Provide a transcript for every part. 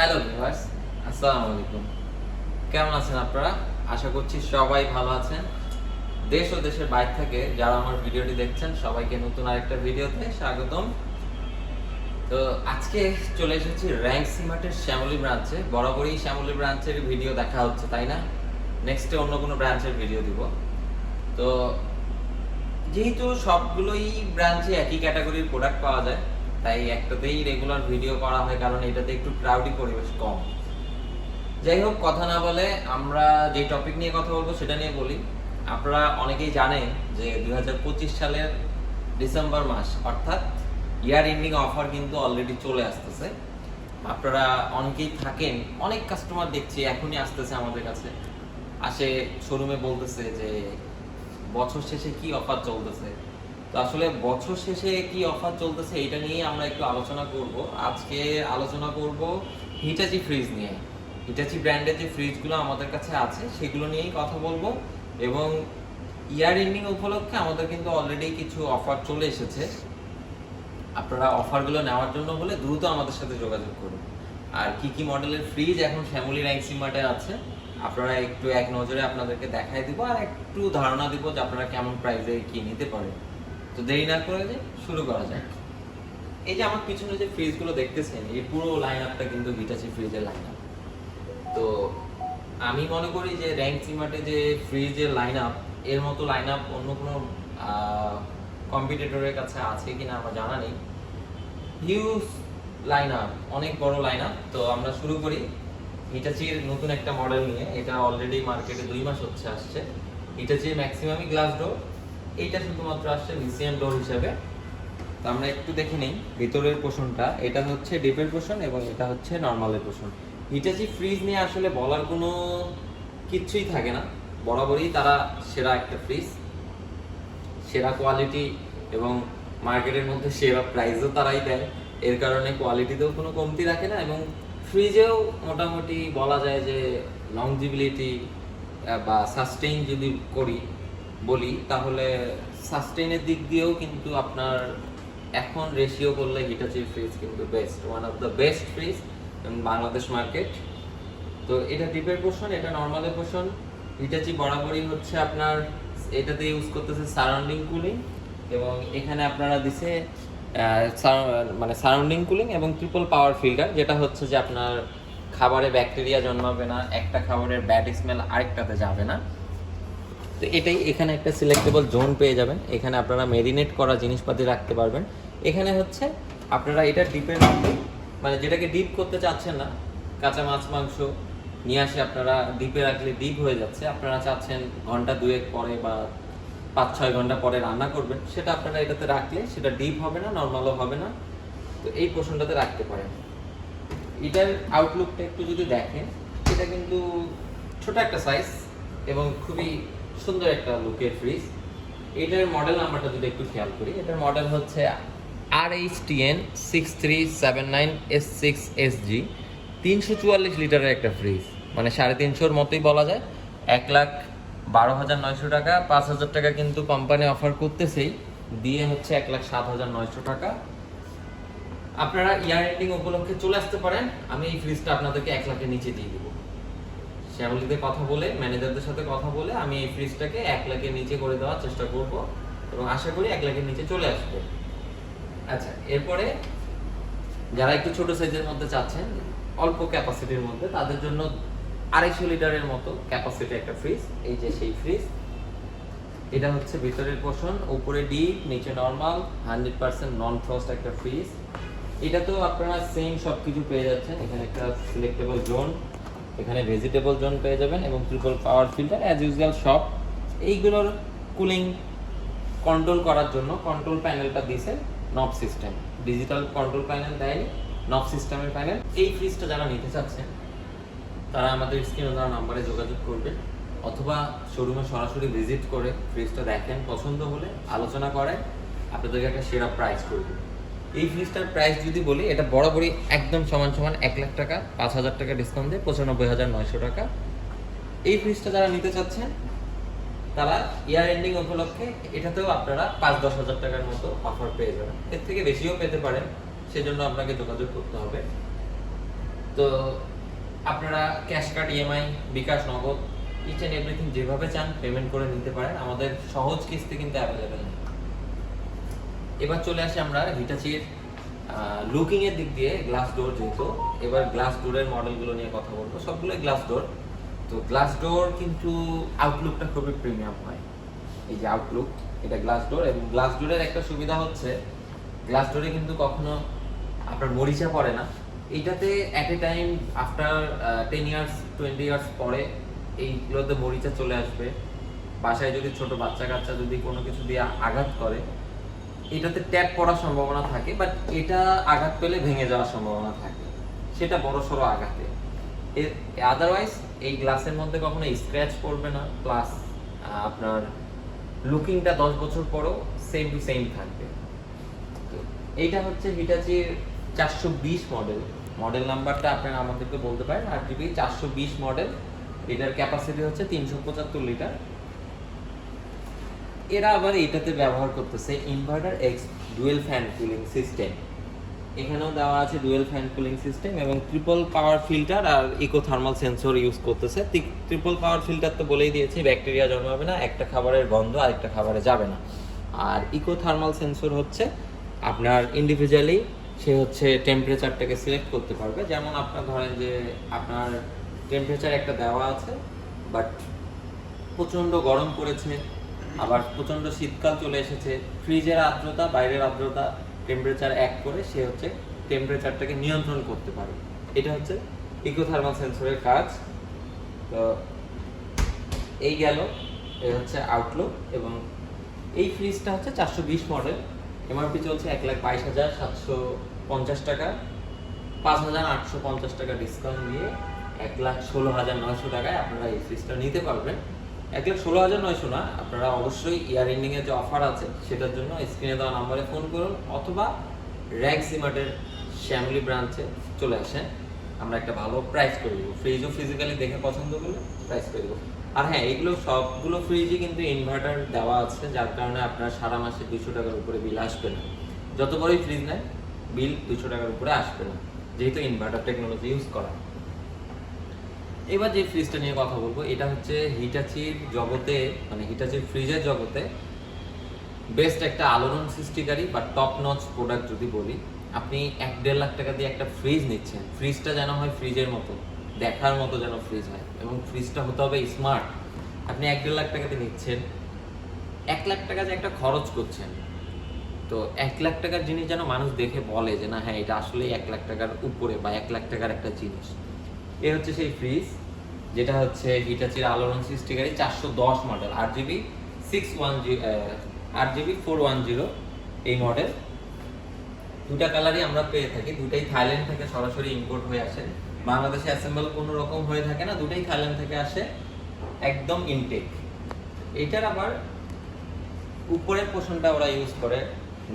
Hello viewers, আসসালামু আলাইকুম। কেমন আছেন আপনারা? আশা করছি সবাই ভালো আছেন। দেশ ও দেশের বাইরে থেকে যারা আমার ভিডিওটি দেখছেন সবাইকে নতুন আরেকটা ভিডিওতে স্বাগতম। তো আজকে চলে এসেছি র্যাঙ্ক সিমার্টের শ্যামলী ব্রাঞ্চে। বরাবরই শ্যামলী ব্রাঞ্চের ভিডিও দেখা হচ্ছে, তাই না? নেক্সটে অন্য কোনো ব্রাঞ্চের ভিডিও দিব। তো যেহেতু সবগুলোই ব্রাঞ্চে একই ক্যাটাগরির প্রোডাক্ট পাওয়া যায়, তাই একটাতেই রেগুলার ভিডিও করা হয়, কারণ এটাতে একটু ক্রাউডি পরিবেশ কম। যাই হোক, কথা না বলে আমরা যে টপিক নিয়ে কথা বলবো সেটা নিয়ে বলি। আপনারা অনেকেই জানেন যে 2025 সালের ডিসেম্বর মাস অর্থাৎ ইয়ার এন্ডিং অফার কিন্তু অলরেডি চলে আসতেছে। আপনারা অনেকেই থাকেন, অনেক কাস্টমার দেখছি এখনই আসতেছে আমাদের কাছে, আসে শোরুমে বলতেছে যে বছর শেষে কি অফার চলতেছে। তো আসলে বছর শেষে কি অফার চলতেছে এটা নিয়ে আমরা একটু আলোচনা করব। আজকে আলোচনা করব হিটাচি ফ্রিজ নিয়ে। হিটাচি ব্র্যান্ডের যে ফ্রিজগুলো আমাদের কাছে আছে সেগুলো নিয়েই কথা বলবো। এবং ইয়ার এন্ডিং উপলক্ষে আমাদের কিন্তু অলরেডি কিছু অফার চলে এসেছে। আপনারা অফারগুলো নেওয়ার জন্য হলে দ্রুত আমাদের সাথে যোগাযোগ করুন। আর কি কি মডেলের ফ্রিজ এখন শ্যামলী র্যাঙ্ক সিমার্টে আছে আপনারা একটু এক নজরে আপনাদেরকে দেখাই দিব, আর একটু ধারণা দিব যে আপনারা কেমন প্রাইসে কি নিতে পারেন। তো দেরি না করে যে শুরু করা যাক। এই যে আমার পিছনে যে ফ্রিজগুলো দেখতেছেন, এই পুরো লাইন আপটা কিন্তু হিটাচি ফ্রিজের লাইন আপ। তো আমি মনে করি যে র্যাঙ্ক সিমার্টে যে ফ্রিজের লাইন আপ, এর মতো লাইন আপ অন্য কোনো কম্পিটিটরের কাছে আছে কিনা আমার জানা নেই। হিউজ লাইন আপ, অনেক বড় লাইন আপ। তো আমরা শুরু করি হিটাচির নতুন একটা মডেল নিয়ে। এটা অলরেডি মার্কেটে 2 মাস হচ্ছে আসছে। হিটাচির ম্যাক্সিমামই গ্লাস ডোর, এইটা শুধুমাত্র আসছে লিথিয়াম ডোর হিসেবে। তো আমরা একটু দেখে নিই ভিতরের পোর্শনটা। এটা হচ্ছে ডিপের পোর্শন এবং এটা হচ্ছে নরমালের পোর্শন। হিটাচি ফ্রিজ নিয়ে আসলে বলার কোনো কিচ্ছুই থাকে না, বরাবরই তারা সেরা একটা ফ্রিজ, সেরা কোয়ালিটি এবং মার্কেটের মধ্যে সেরা প্রাইসও তারাই দেয়। এর কারণে কোয়ালিটিতেও কোনো কমতি রাখে না এবং ফ্রিজেও মোটামুটি বলা যায় যে লংজিবিলিটি বা সাস্টেইন যদি বলি তাহলে সাস্টেইনের দিক দিয়েও কিন্তু আপনার এখন রেশিও করলে হিটাচির ফ্রিজ কিন্তু best, one of the best fridge in Bangladesh market. তো এটা ডিপের পোর্শন, এটা নর্মালের পোর্শন। হিটাচি বরাবরই হচ্ছে আপনার এটাতে ইউজ করতেছে সারাউন্ডিং কুলিং, এবং এখানে আপনারা দিছে মানে সারাউন্ডিং কুলিং এবং ট্রিপল পাওয়ার ফিল্টার, যেটা হচ্ছে যে আপনার খাবারে ব্যাকটেরিয়া জন্মাবে না, একটা খাবারের ব্যাড স্মেল আরেকটাতে যাবে না। তো এটাই, এখানে একটা সিলেক্টেবল জোন পেয়ে যাবেন, এখানে আপনারা মেরিনেট করা জিনিসপাতি রাখতে পারবেন। এখানে হচ্ছে আপনারা এটা ডিপের মধ্যে, মানে যেটাকে ডিপ করতে চাচ্ছেন না, কাঁচা মাছ মাংস নিয়ে আসে আপনারা ডিপে রাখলে ডিপ হয়ে যাচ্ছে, আপনারা চাচ্ছেন ঘন্টা 2 পরে বা 5-6 ঘন্টা পরে রান্না করবেন, সেটা আপনারা এটাতে রাখলে সেটা ডিপ হবে না, নর্মালও হবে না। তো এই পোর্শনটাতে রাখতে পারেন। এটার আউটলুকটা একটু যদি দেখেন, এটা কিন্তু ছোট একটা সাইজ এবং খুবই সুন্দর একটা লুকের ফ্রিজ। এটার মডেল নাম্বারটা যদি একটু খেয়াল করি, এটার মডেল হচ্ছে RHTN 6379S6SG। 344 লিটারের একটা ফ্রিজ, মানে 350 মতোই বলা যায়। 1,12,900 টাকা, 5,000 টাকা কিন্তু কোম্পানি অফার করতেছেই, দিয়ে হচ্ছে 1,07,900 টাকা। আপনারা ইয়ার এন্ডিং উপলক্ষে চলে আসতে পারেন, আমি এই ফ্রিজটা আপনাদেরকে 1 লাখের নিচে দিয়ে দেবো। শ্যামলীতে কথা বলে, ম্যানেজারদের সাথে কথা বলে আমি এই ফ্রিজটাকে 1 লাখের নিচে করে দেওয়ার চেষ্টা করব এবং আশা করি 1 লাখের নিচে চলে আসবে। আচ্ছা, এরপরে যারা একটু ছোট সাইজের মধ্যে চাচ্ছেন, অল্প ক্যাপাসিটির মধ্যে, তাদের জন্য 250 লিটারের মতো ক্যাপাসিটি একটা ফ্রিজ। এই যে সেই ফ্রিজ, এটা হচ্ছে ভিতরের পোর্শন, উপরে ডিপ, নিচে নরমাল, 100% নন ফ্রস্ট একটা ফ্রিজ। এটা তো আপনারা সেম সব কিছু পেয়ে যাচ্ছেন। এখানে একটা সিলেক্টেবল জোন, এখানে ভেজিটেবল জোন পেয়ে যাবেন এবং triple power filter as usual সব। এইগুলোর কুলিং কন্ট্রোল করার জন্য কন্ট্রোল প্যানেলটা দিয়েছে নব সিস্টেম, ডিজিটাল কন্ট্রোল প্যানেল দেয়নি, নব সিস্টেমের প্যানেল। এই ফ্রিজটা যারা নিতে চাচ্ছেন তারা আমাদের স্ক্রিনে দেওয়া নাম্বারে যোগাযোগ করবেন, অথবা শোরুমে সরাসরি ভিজিট করে ফ্রিজটা দেখেন, পছন্দ হলে আলোচনা করেন, আপনাদেরকে একটা সেরা প্রাইস করবে। এই ফ্রিজটার প্রাইস যদি বলি, এটা বরাবরই একদম সমান সমান 1 লাখ টাকা, 5,000 টাকা ডিসকাউন্ট দিয়ে 95,900 টাকা। এই ফ্রিজটা যারা নিতে চাচ্ছেন তারা ইয়ার এন্ডিং উপলক্ষে এটাতেও আপনারা 5-10 হাজার টাকার মতো অফার পেয়ে যাবেন, এর থেকে বেশিও পেতে পারেন, সেজন্য আপনাকে যোগাযোগ করতে হবে। তো আপনারা ক্যাশ কার্ড, ইএমআই, বিকাশ, নগদ ইচ অ্যান্ড এভরিথিং যেভাবে চান পেমেন্ট করে নিতে পারেন। আমাদের সহজ কিস্তি কিন্তু অ্যাভেলেবেল নেই। এবার চলে আসি আমরা হিটাচির লুকিং এর দিক দিয়ে। গ্লাস ডোর যেহেতু, এবার গ্লাস ডোরের মডেলগুলো নিয়ে কথা বলবো। সবগুলোই গ্লাস ডোর। তো গ্লাস ডোর কিন্তু আউটলুকটা খুবই প্রিমিয়াম হয়। এই যে আউটলুক, এটা গ্লাস ডোর। এবং গ্লাস ডোরের একটা সুবিধা হচ্ছে গ্লাস ডোরে কিন্তু কখনো আপনার মরিচা পড়ে না। এইটাতে at a time after 10 years 20 years পরে এইগুলোতে মরিচা চলে আসবে। বাসায় যদি ছোট বাচ্চা কাচ্চা যদি কোনো কিছু দিয়ে আঘাত করে, এটাতে ট্যাপ পড়ার সম্ভাবনা থাকে, বাট এটা আঘাত পেলে ভেঙে যাওয়ার সম্ভাবনা থাকে, সেটা বড় সড়ো আঘাতে। আদারওয়াইজ এই গ্লাসের মধ্যে কখনো স্ক্র্যাচ পড়বে না, প্লাস আপনার লুকিংটা 10 বছর পরেও সেম টু সেম থাকবে। এইটা হচ্ছে হিটাচির 420 মডেল। মডেল নাম্বারটা আপনারা আমাদেরকে বলতে পারেন। 8GB 420 model. এটার ক্যাপাসিটি হচ্ছে 375 লিটার। এরা আবার এটাতে ব্যবহার করতেছে inverter x dual fan cooling system. এখানেও দেওয়া আছে ডুয়েল ফ্যান কুলিং সিস্টেম এবং ট্রিপল পাওয়ার ফিল্টার আর ইকো থার্মাল সেন্সর ইউজ করতেছে। ট্রিপল পাওয়ার ফিল্টার তো বলেই দিয়েছি, ব্যাকটেরিয়া জন্মাবে না, একটা খাবারের গন্ধ আরেকটা খাবারে যাবে না। আর ইকো থার্মাল সেন্সর হচ্ছে আপনার ইন্ডিভিজুয়ালি সে হচ্ছে টেম্পারেচারটাকে সিলেক্ট করতে পারবে। যেমন আপনার ধরেন যে আপনার টেম্পারেচার একটা দেওয়া আছে, বাট প্রচণ্ড গরম পড়েছে, আবার প্রচণ্ড শীতকাল চলে এসেছে, ফ্রিজের আর্দ্রতা বাইরের আর্দ্রতা টেম্পারেচার এক করে সে হচ্ছে টেম্পারেচারটাকে নিয়ন্ত্রণ করতে পারে। এটা হচ্ছে ইকো থার্মাল সেন্সরের কাজ। তো এই গেল, এই হচ্ছে আউটলুক। এবং এই ফ্রিজটা হচ্ছে 420 মডেল। এমআরপি চলছে 1,22,750 টাকা। 5,850 টাকা ডিসকাউন্ট দিয়ে 1,16,900 টাকায় আপনারা এই ফ্রিজটা নিতে পারবেন। 1,16,900 না, আপনারা অবশ্যই ইয়ার এন্ডিং এর যে অফার আছে সেটার জন্য স্ক্রিনে দেওয়া নাম্বারে ফোন করুন, অথবা র্যাক সিমার্টের শ্যামলি ব্রাঞ্চে চলে আসেন। আমরা একটা ভালো প্রাইস করে দেবো। ফ্রিজও ফিজিক্যালি দেখে পছন্দ করলে প্রাইস করে দেবো। আর হ্যাঁ, এগুলো সবগুলো ফ্রিজই কিন্তু ইনভার্টার দেওয়া আছে, যার কারণে আপনার সারা মাসে 200 টাকার উপরে বিল আসবে না। যত বড়ই ফ্রিজ নেয় বিল 200 টাকার উপরে আসবে না, যেহেতু ইনভার্টার টেকনোলজি ইউজ করা। এবার যে ফ্রিজটা নিয়ে কথা বলবো, এটা হচ্ছে হিটাচির জগতে, মানে হিটাচির ফ্রিজের জগতে বেস্ট একটা আলোড়ন সৃষ্টিকারী বা টপ নচ প্রোডাক্ট যদি বলি। আপনি 1-1.5 লাখ টাকা দিয়ে একটা ফ্রিজ নিচ্ছেন, ফ্রিজটা যেন হয় ফ্রিজের মতো, দেখার মতো যেন ফ্রিজ হয়, এবং ফ্রিজটা হতে হবে স্মার্ট। আপনি 1-1.5 লাখ টাকাতে নিচ্ছেন, 1 লাখ টাকা যে একটা খরচ করছেন, তো 1 লাখ টাকার জিনিস যেন মানুষ দেখে বলে যে না হ্যাঁ এটা আসলেই 1 লাখ টাকার উপরে বা 1 লাখ টাকার একটা জিনিস। এ হচ্ছে সেই ফ্রিজ, যেটা হচ্ছে হিটাচির আলোড়ন সৃষ্টিকারী 410 মডেল, 8GB 410 এই মডেল। দুটা কালারই আমরা পেয়ে থাকি, দুটাই থাইল্যান্ড থেকে সরাসরি ইম্পোর্ট হয়ে আসে। বাংলাদেশে অ্যাসেম্বল কোনো রকম হয়ে থাকে না, দুটাই থাইল্যান্ড থেকে আসে, একদম ইনটেক। এটার আবার উপরের পোর্শনটা ওরা ইউজ করে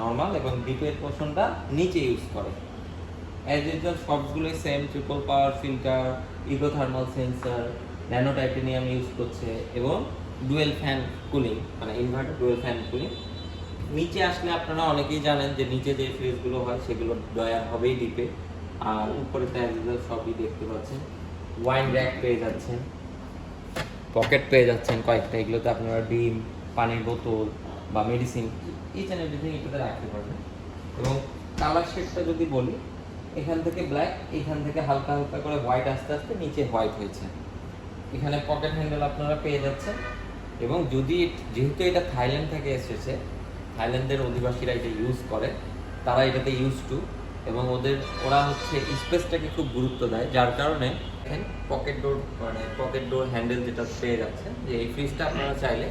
নর্মাল, এবং ডিপের পোর্শনটা নিচে ইউজ করে। অ্যাজ ইউজুয়াল সবগুলোই same, triple power filter, eco thermal sensor, nano titanium use করছে, এবং ডুয়েল ফ্যান কুলিং, মানে ইনভার্টার ডুয়েল ফ্যান কুলিং। নিচে আসলে আপনারা অনেকেই জানেন যে নিচে যে ফ্রিজগুলো হয় সেগুলো ডয়ার হবেই ডিপে, আর উপরে তো অ্যাজ ইউজুয়াল সবই দেখতে পাচ্ছেন। ওয়াইন র্যাক পেয়ে যাচ্ছেন, পকেট পেয়ে যাচ্ছেন কয়েকটা, এগুলোতে আপনারা ডিম, পানির বোতল বা মেডিসিন ইচ অ্যান্ড এভরিথিং এগুলোতে রাখতে পারবেন। এবং কালার শেডটা যদি বলি, এখান থেকে ব্ল্যাক, এখান থেকে হালকা হালকা করে হোয়াইট, আস্তে আস্তে নিচে হোয়াইট হয়েছে। এখানে পকেট হ্যান্ডেল আপনারা পেয়ে যাচ্ছেন। এবং যদি যেহেতু এটা থাইল্যান্ড থেকে এসেছে, থাইল্যান্ডের অধিবাসীরা এটা ইউজ করে, তারা এটাতে ইউজ টু, এবং ওরা হচ্ছে স্পেসটাকে খুব গুরুত্ব দেয়, যার কারণে দেখেন পকেট ডোর হ্যান্ডেল যেটা পেয়ে যাচ্ছে, যে এই ফ্রিজটা আপনারা চাইলে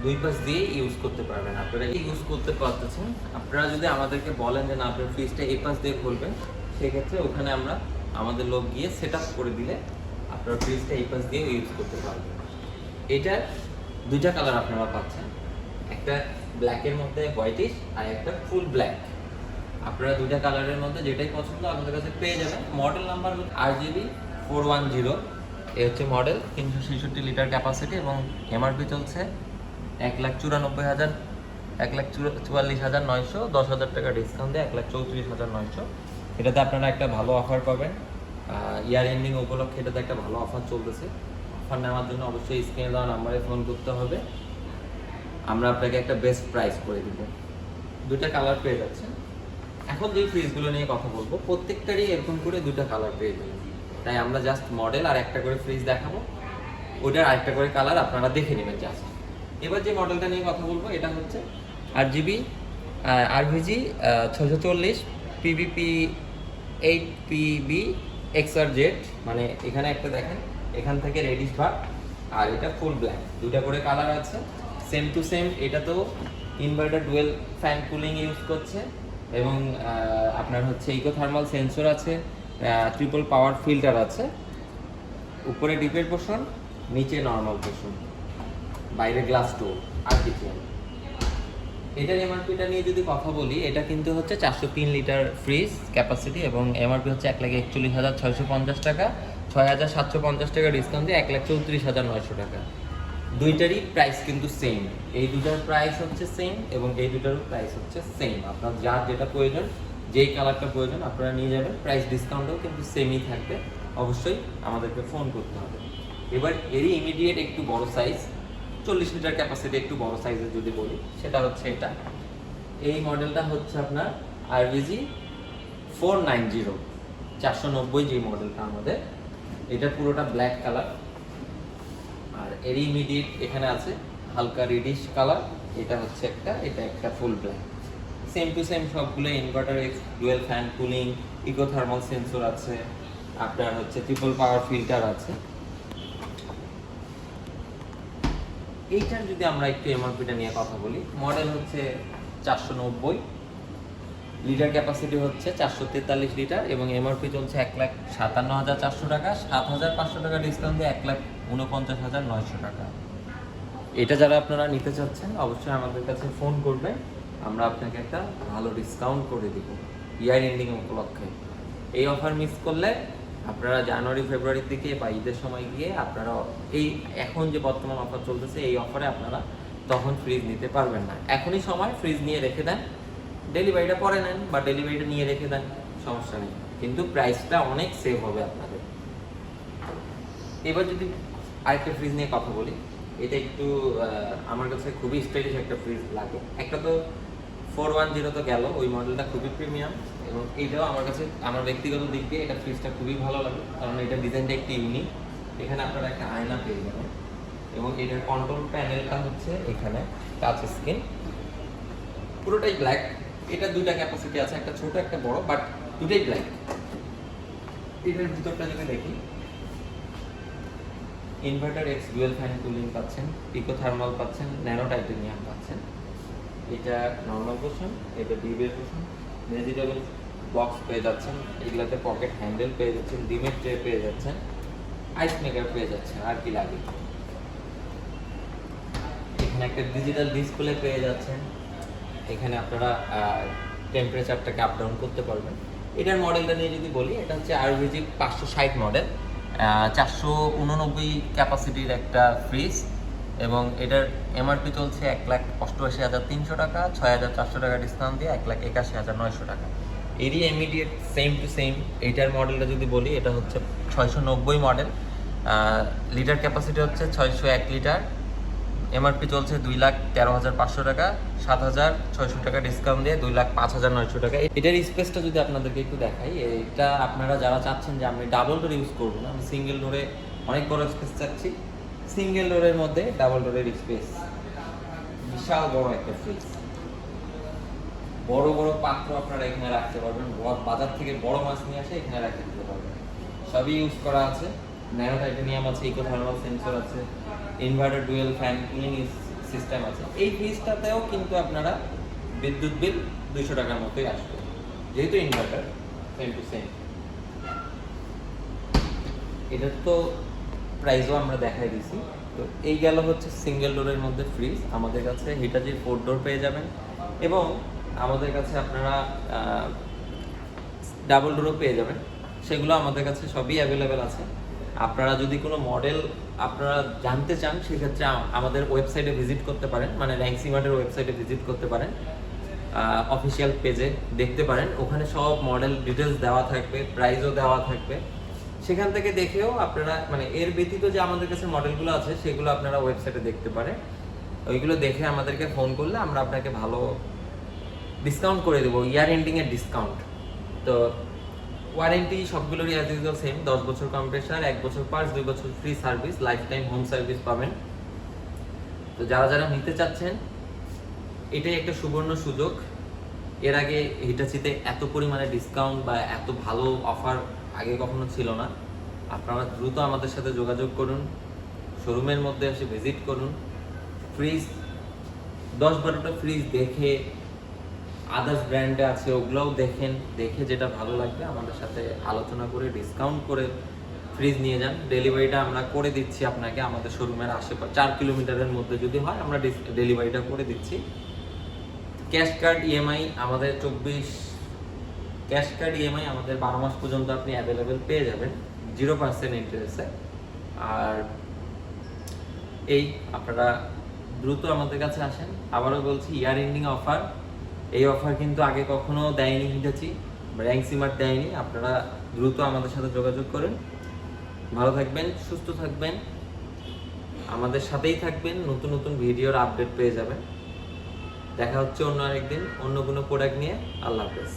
দুই পাশ দিয়ে ইউজ করতে পারবেন। আপনারা ইউজ করতে পারতেছেন। আপনারা যদি আমাদেরকে বলেন যে না আপনার ফ্রিজটা এই পাশ দিয়ে খুলবেন, সেক্ষেত্রে ওখানে আমরা আমাদের লোক গিয়ে সেট আপ করে দিলে আপনার ফ্রিজটা এই পাশ দিয়ে ইউজ করতে পারবেন। এটার দুইটা কালার আপনারা পাচ্ছেন, একটা ব্ল্যাকের মধ্যে হোয়াইটিশ আর একটা ফুল ব্ল্যাক। আপনারা দুইটা কালারের মধ্যে যেটাই পছন্দ আমাদের কাছে পেয়ে যাবেন। মডেল নাম্বার হচ্ছে RGB 410, এই হচ্ছে মডেল, 366 লিটার ক্যাপাসিটি, এবং এমআরপি চলছে 1,94,000, 1,44,900, 10,000 টাকা ডিসকাউন্ট দিয়ে 1,34,900। এটাতে আপনারা একটা ভালো অফার পাবেন। ইয়ার এন্ডিং উপলক্ষে এটাতে একটা ভালো অফার চলতেছে। অফার নেওয়ার জন্য অবশ্যই স্ক্রিনে দেওয়া নাম্বারে ফোন করতে হবে, আমরা আপনাকে একটা বেস্ট প্রাইস করে দিব। দুইটা কালার পেয়ে যাচ্ছেন। এখন যে ফ্রিজগুলো নিয়ে কথা বলবো প্রত্যেকটারই এরকম করে দুইটা কালার পেয়ে যাবেন, তাই আমরা জাস্ট মডেল আর একটা করে ফ্রিজ দেখাবো, ওইটার আরেকটা করে কালার আপনারা দেখে নেবেন জাস্ট। এবার যে মডেলটা নিয়ে কথা বলবো এটা হচ্ছে RGB RVG 640 PVP 8PB XRZ, মানে এখানে একটা দেখেন, এখান থেকে রেডিশ ভাগ আর এটা ফুল ব্ল্যাক, দুটা করে কালার আছে। সেম টু সেম এটা তো inverter dual fan cooling use করছে এবং আপনার হচ্ছে ইকো থার্মাল সেন্সর আছে, ট্রিপল পাওয়ার ফিল্টার আছে, উপরে ডিপের পোর্শন, নিচে নর্মাল পোর্শন, বাইরে গ্লাস ডোর আর কিছু না। এটার এমআরপিটা নিয়ে যদি কথা বলি, এটা কিন্তু হচ্ছে 403 লিটার ফ্রিজ ক্যাপাসিটি এবং এমআরপি হচ্ছে 1,41,650 টাকা, 6,750 টাকা ডিসকাউন্ট দিয়ে 1,34,900 টাকা। দুইটারই প্রাইস কিন্তু সেম, এই দুটার প্রাইস হচ্ছে সেম এবং এই দুটারও প্রাইস হচ্ছে সেম। আপনার যার যেটা প্রয়োজন, যেই কালারটা প্রয়োজন আপনারা নিয়ে যাবেন, প্রাইস ডিসকাউন্টও কিন্তু সেমই থাকবে। অবশ্যই আমাদেরকে ফোন করতে হবে। এবার এরই ইমিডিয়েট একটু বড় সাইজ, 40 লিটার ক্যাপাসিটি একটু বড় সাইজের যদি বলি, সেটা হচ্ছে এটা। এই মডেলটা হচ্ছে আপনার RVG 490 490 যে মডেলটা আমাদের, এটা পুরোটা ব্ল্যাক কালার। আর এর ইমিডিয়েট এখানে আছে হালকা রেডিশ কালার, এটা হচ্ছে একটা, এটা একটা full black. Same to same সবগুলো inverter dual fan cooling, eco thermal sensor আছে, আপনার হচ্ছে ট্রিপল পাওয়ার ফিল্টার আছে। এইটার যদি আমরা একটু এমআরপিটা নিয়ে কথা বলি, মডেল হচ্ছে 490, লিটার ক্যাপাসিটি হচ্ছে 443 লিটার এবং এমআরপি চলছে 1,57,400 টাকা, 7,500 টাকা ডিসকাউন্ট দিয়ে 1,49,900 টাকা। এটা যারা আপনারা নিতে চাচ্ছেন অবশ্যই আমাদের কাছে ফোন করবেন, আমরা আপনাকে একটা ভালো ডিসকাউন্ট করে দিব ইয়ার এন্ডিং উপলক্ষে। এই অফার মিস করলে আপনারা জানুয়ারি ফেব্রুয়ারির দিকে বা ঈদের সময় গিয়ে আপনারা এই এখন যে বর্তমান অফার চলতেছে এই অফারে আপনারা তখন ফ্রিজ নিতে পারবেন না। এখনই সময়, ফ্রিজ নিয়ে রেখে দেন, ডেলিভারিটা পরে নেন বা ডেলিভারিটা নিয়ে রেখে দেন, সমস্যা নেই, কিন্তু প্রাইসটা অনেক সেভ হবে আপনাদের। এবার যদি আরেকটা ফ্রিজ নিয়ে কথা বলি, এটা একটু আমার কাছে খুবই স্টাইলিশ একটা ফ্রিজ লাগে। একটা তো 410 তো গেল, ওই মডেলটা খুবই প্রিমিয়াম এবং এইটাও আমার কাছে আমার ব্যক্তিগত দিক দিয়ে এটা ফ্রিজটা খুবই ভালো লাগে, কারণ এটা ডিজাইনটা একটু ইউনিক। এখানে আপনারা একটা আয়না পেয়ে যাবেন এবং এটার কন্ট্রোল প্যানেলটা হচ্ছে এখানে টাচ স্ক্রিন, পুরোটাই ব্ল্যাক। এটা দুইটা ক্যাপাসিটি আছে, একটা ছোট একটা বড়, বাট দুটোই ব্ল্যাক। এটার ভিতরটা যদি দেখি, inverter x dual fan cooling পাচ্ছেন, ইকো থার্মাল পাচ্ছেন, ন্যানো টাইটেনিয়াম পাচ্ছেন। এটা নর্মাল পোর্শন, এটা ডিবের পোর্শন, ভেজিটেবল বক্স পেয়ে যাচ্ছেন, এগুলাতে পকেট হ্যান্ডেল পেয়ে যাচ্ছেন, ডিমের ট্রে পেয়ে যাচ্ছেন, আইস মেকার পেয়ে যাচ্ছেন, আর কি লাগে। এখানে একটা ডিজিটাল ডিসপ্লে পেয়ে যাচ্ছেন, এখানে আপনারা টেম্পারেচারটাকে আপ ডাউন করতে পারবেন। এটার মডেলটা নিয়ে যদি বলি, এটা হচ্ছে RVG 560 মডেল, 489 ক্যাপাসিটির একটা ফ্রিজ এবং এটার এমআরপি চলছে 1,88,300 টাকা, 6,400 টাকা ডিসকাউন্ট দিয়ে 1,81,900 টাকা। এরই ইমিডিয়েট সেম টু সেম এইটার মডেলটা যদি বলি, এটা হচ্ছে 690 মডেল, লিটার ক্যাপাসিটি হচ্ছে 601 লিটার, এমআরপি চলছে 2,13,500 টাকা, 7,600 টাকা ডিসকাউন্ট দিয়ে 2,05,900 টাকা। এটার স্পেসটা যদি আপনাদেরকে একটু দেখাই, এটা আপনারা যারা চাচ্ছেন যে আমি ডাবল ডোর ইউজ করবো না, আমি সিঙ্গেল ডোরে অনেক বড় স্পেস চাচ্ছি, সিঙ্গেল ডোরের মধ্যে ডাবল ডোরের স্পেস, বিশাল বড় একটা ফ্রিজ, বড় বড় পাত্র আপনারা এখানে রাখতে পারবেন, বাজার থেকে বড় মাছ নিয়ে আসে এখানে রাখতে দিতে পারবেন। সবই ইউজ করা আছে, ন্যানো টাইটেনিয়াম আছে, ইকো থার্মাল সেন্সর আছে, inverter dual fan cooling system আছে। এই ফ্রিজটাতেও কিন্তু আপনারা বিদ্যুৎ বিল 200 টাকার মতোই আসবে, যেহেতু ইনভার্টার সেম টু সেম। এটার তো প্রাইসও আমরা দেখাই দিছি। তো এই গেল হচ্ছে সিঙ্গেল ডোরের মধ্যে ফ্রিজ। আমাদের কাছে হিটাচির 4 ডোর পেয়ে যাবেন এবং আমাদের কাছে আপনারা ডাবল ডোরও পেয়ে যাবেন, সেগুলো আমাদের কাছে সবই অ্যাভেলেবেল আছে। আপনারা যদি কোনো মডেল আপনারা জানতে চান, সেক্ষেত্রে আমাদের ওয়েবসাইটে ভিজিট করতে পারেন, মানে র্যাঙ্কসিমার্টের ওয়েবসাইটে ভিজিট করতে পারেন, অফিসিয়াল পেজে দেখতে পারেন, ওখানে সব মডেল ডিটেলস দেওয়া থাকবে, প্রাইসও দেওয়া থাকবে। সেখান থেকে দেখেও আপনারা মানে এর ব্যতীত যে আমাদের কাছে মডেলগুলো আছে সেগুলো আপনারা ওয়েবসাইটে দেখতে পারেন। ওইগুলো দেখে আমাদেরকে ফোন করলে আমরা আপনাকে ভালো ডিসকাউন্ট করে দেবো, ইয়ার এন্ডিং এর ডিসকাউন্ট। তো ওয়ারেন্টি সবগুলোরই অ্যাজ ইউজুয়াল সেম, 10 বছর কম্প্রেসার, 1 বছর পার্টস, 2 বছর free service, life time home service পাবেন। তো যারা যারা নিতে চাচ্ছেন এটাই একটা সুবর্ণ সুযোগ। এর আগে হিটাচিতে এত পরিমাণে ডিসকাউন্ট বা এত ভালো অফার আগে কখনো ছিল না। আপনারা দ্রুত আমাদের সাথে যোগাযোগ করুন, শোরুমের মধ্যে এসে ভিজিট করুন, ফ্রিজ 10-12টা ফ্রিজ দেখে, আদার্স ব্র্যান্ডে আছে ওগুলোও দেখেন, দেখে যেটা ভালো লাগবে আমাদের সাথে আলোচনা করে ডিসকাউন্ট করে ফ্রিজ নিয়ে যান। ডেলিভারিটা আমরা করে দিচ্ছি আপনাকে, আমাদের শোরুমের আশেপাশে 4 কিলোমিটারের মধ্যে যদি হয় আমরা ডেলিভারিটা করে দিচ্ছি। ক্যাশ কার্ড ইএমআই আমাদের 12 মাস পর্যন্ত আপনি অ্যাভেলেবেল পেয়ে যাবেন 0% ইন্টারেস্টে। আর এই আপনারা দ্রুত আমাদের কাছে আসেন। আবারও বলছি, ইয়ার এন্ডিং অফার, এই অফার কিন্তু আগে কখনো দেয়নি হিটাচি, র্যাঙ্ক সিমার দেয়নি। আপনারা দ্রুত আমাদের সাথে যোগাযোগ করেন। ভালো থাকবেন, সুস্থ থাকবেন, আমাদের সাথেই থাকবেন, নতুন নতুন ভিডিওর আপডেট পেয়ে যাবেন। দেখা হচ্ছে অন্য আরেকদিন অন্য কোনো প্রোডাক্ট নিয়ে। আল্লাহ হাফেজ।